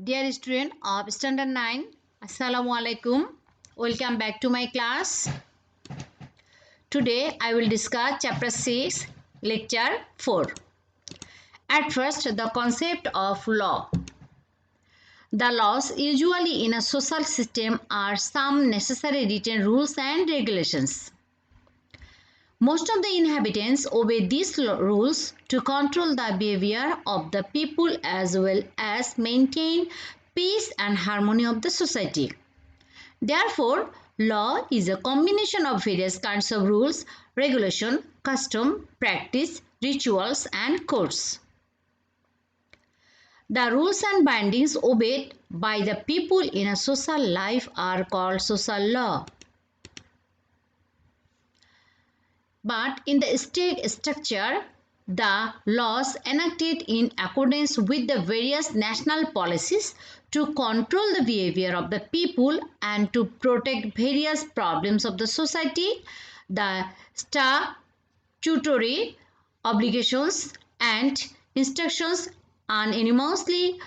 Dear student of Standard 9, Assalamu alaikum. Welcome back to my class. Today I will discuss chapter 6, lecture 4. At first, the concept of law. The laws usually in a social system are some necessary written rules and regulations. Most of the inhabitants obey these rules to control the behavior of the people as well as maintain peace and harmony of the society. Therefore, law is a combination of various kinds of rules, regulation, custom, practice, rituals and codes. The rules and bindings obeyed by the people in a social life are called social law. But in the state structure, the laws enacted in accordance with the various national policies to control the behavior of the people and to protect various problems of the society, the statutory obligations and instructions unanimously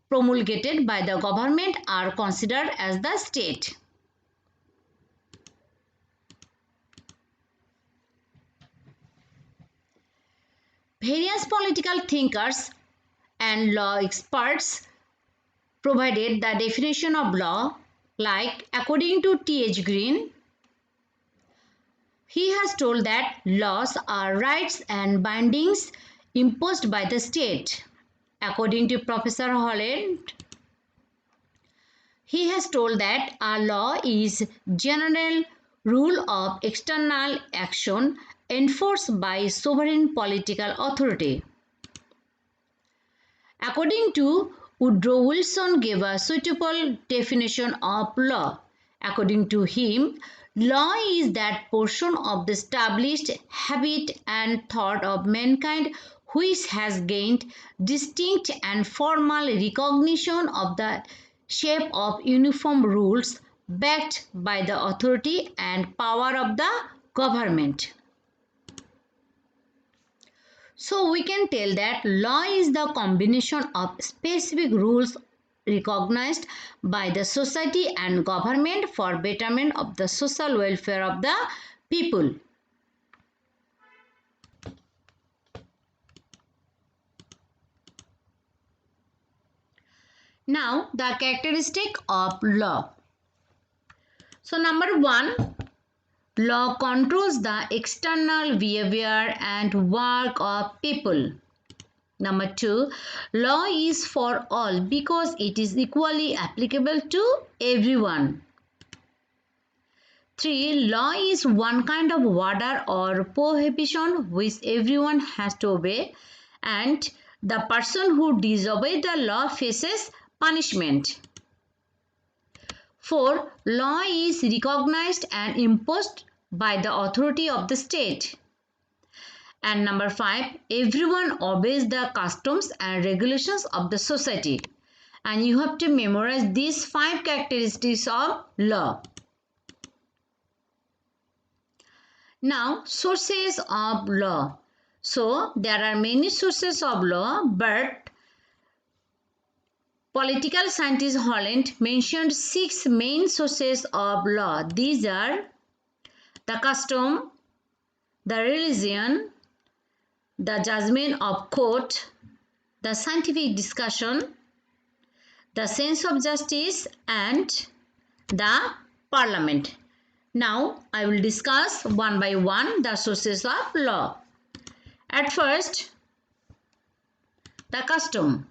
promulgated by the government are considered as the state. Various political thinkers and law experts provided the definition of law, like according to T.H. Green, he has told that laws are rights and bindings imposed by the state. According to Professor Holland, he has told that a law is general rule of external action enforced by sovereign political authority. According to Woodrow Wilson gave a suitable definition of law. According to him, law is that portion of the established habit and thought of mankind which has gained distinct and formal recognition of the shape of uniform rules backed by the authority and power of the government. So we can tell that law is the combination of specific rules recognized by the society and government for betterment of the social welfare of the people. Now the characteristic of law. So number 1, law controls the external behavior and work of people. Number 2, law is for all because it is equally applicable to everyone. 3, law is one kind of order or prohibition which everyone has to obey, and the person who disobeys the law faces punishment. 4, law is recognized and imposed by the authority of the state. And number 5, everyone obeys the customs and regulations of the society. And you have to memorize these 5 characteristics of law. Now, sources of law. So, there are many sources of law, but political scientist Holland mentioned 6 main sources of law. These are the custom, the religion, the judgment of court, the scientific discussion, the sense of justice, and the parliament. Now, I will discuss one by one the sources of law. At first, the custom.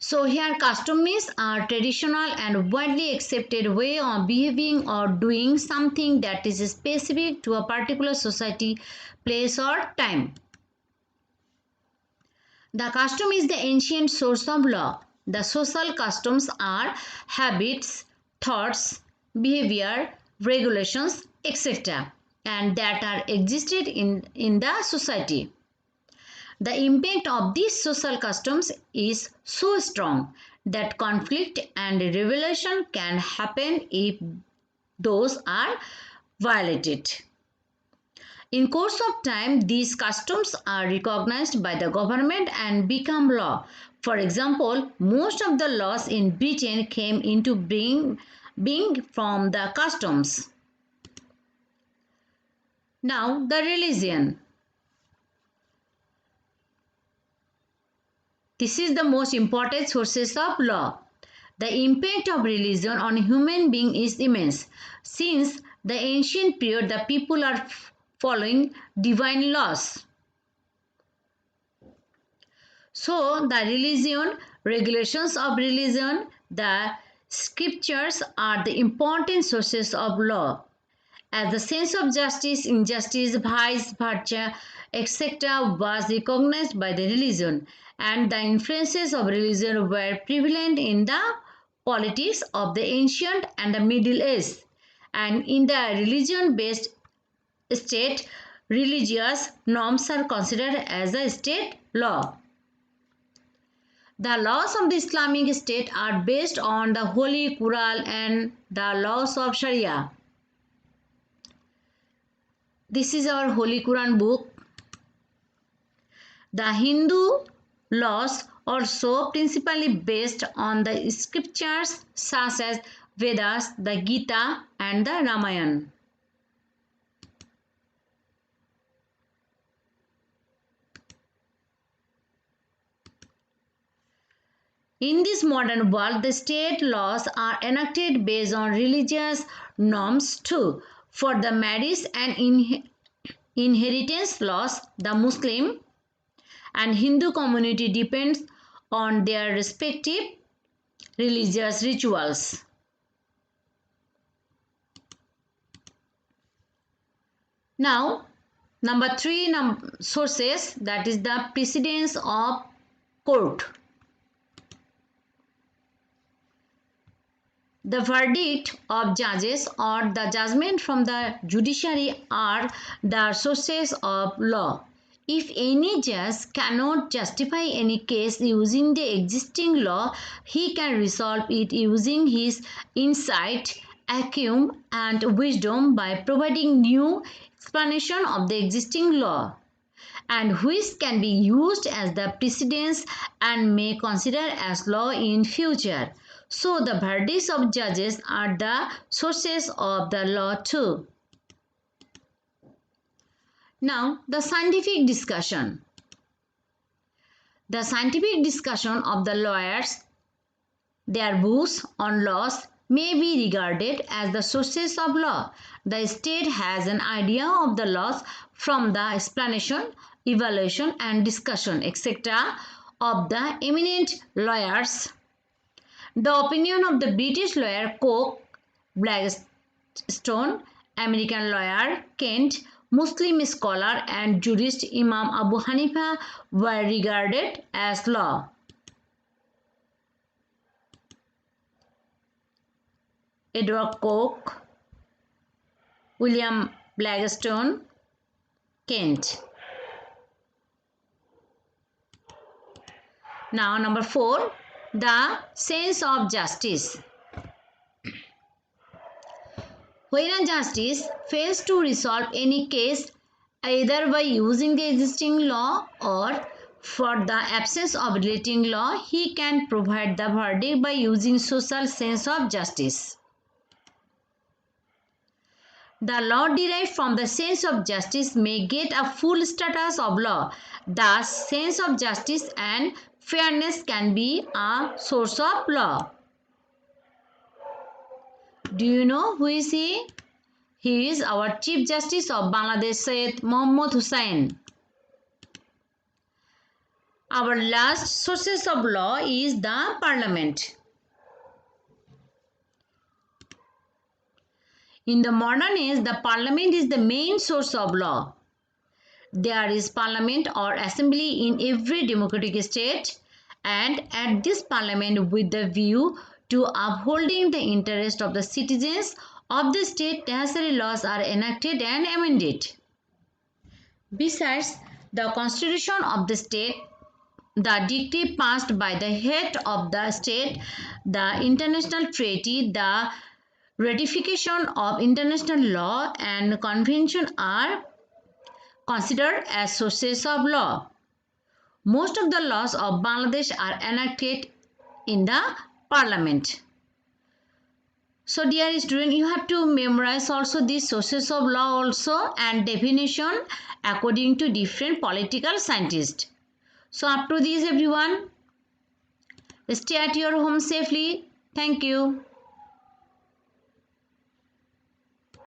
So here custom means a traditional and widely accepted way of behaving or doing something that is specific to a particular society, place or time. The custom is the ancient source of law. The social customs are habits, thoughts, behavior, regulations, etc. and that are existed in the society. The impact of these social customs is so strong that conflict and revelation can happen if those are violated. In course of time, these customs are recognized by the government and become law. For example, most of the laws in Britain came into being from the customs. Now, the religion. This is the most important sources of law. The impact of religion on human being is immense. Since the ancient period, the people are following divine laws. So, the religion, regulations of religion, the scriptures are the important sources of law. As the sense of justice, injustice, vice versa, etc., was recognized by the religion, and the influences of religion were prevalent in the politics of the ancient and the Middle Ages, and in the religion-based state, religious norms are considered as a state law. The laws of the Islamic State are based on the Holy Quran and the laws of Sharia. This is our Holy Quran book. The Hindu laws also principally based on the scriptures such as Vedas, the Gita and the Ramayana. In this modern world, the state laws are enacted based on religious norms too. For the marriage and inheritance laws, the Muslim and Hindu community depends on their respective religious rituals. Now, number 3 sources, that is the precedence of court. The verdict of judges or the judgment from the judiciary are the sources of law. If any judge cannot justify any case using the existing law, he can resolve it using his insight, acumen, and wisdom by providing new explanation of the existing law, and which can be used as the precedence and may consider as law in future. So the verdicts of judges are the sources of the law too. Now, the scientific discussion. The scientific discussion of the lawyers, their books on laws may be regarded as the sources of law. The state has an idea of the laws from the explanation, evaluation and discussion, etc. of the eminent lawyers. The opinion of the British lawyer Coke, Blackstone, American lawyer Kent, Muslim scholar and jurist Imam Abu Hanifa were regarded as law. Edward Coke, William Blackstone, Kent. Now number 4, the sense of justice. When a justice fails to resolve any case either by using the existing law or for the absence of relating law, he can provide the verdict by using social sense of justice. The law derived from the sense of justice may get a full status of law. Thus, sense of justice and fairness can be a source of law. Do you know who is he? He is our Chief Justice of Bangladesh, Syed Mohammad Hussain. Our last sources of law is the Parliament. In the modern age, the Parliament is the main source of law. There is Parliament or Assembly in every democratic state, and at this Parliament, with the view to upholding the interest of the citizens of the state, necessary laws are enacted and amended. Besides the constitution of the state, the decree passed by the head of the state, the international treaty, the ratification of international law and convention are considered as sources of law. Most of the laws of Bangladesh are enacted in the parliament. So dear student, you have to memorize also these sources of law also and definition according to different political scientists. So up to this everyone, stay at your home safely. Thank you.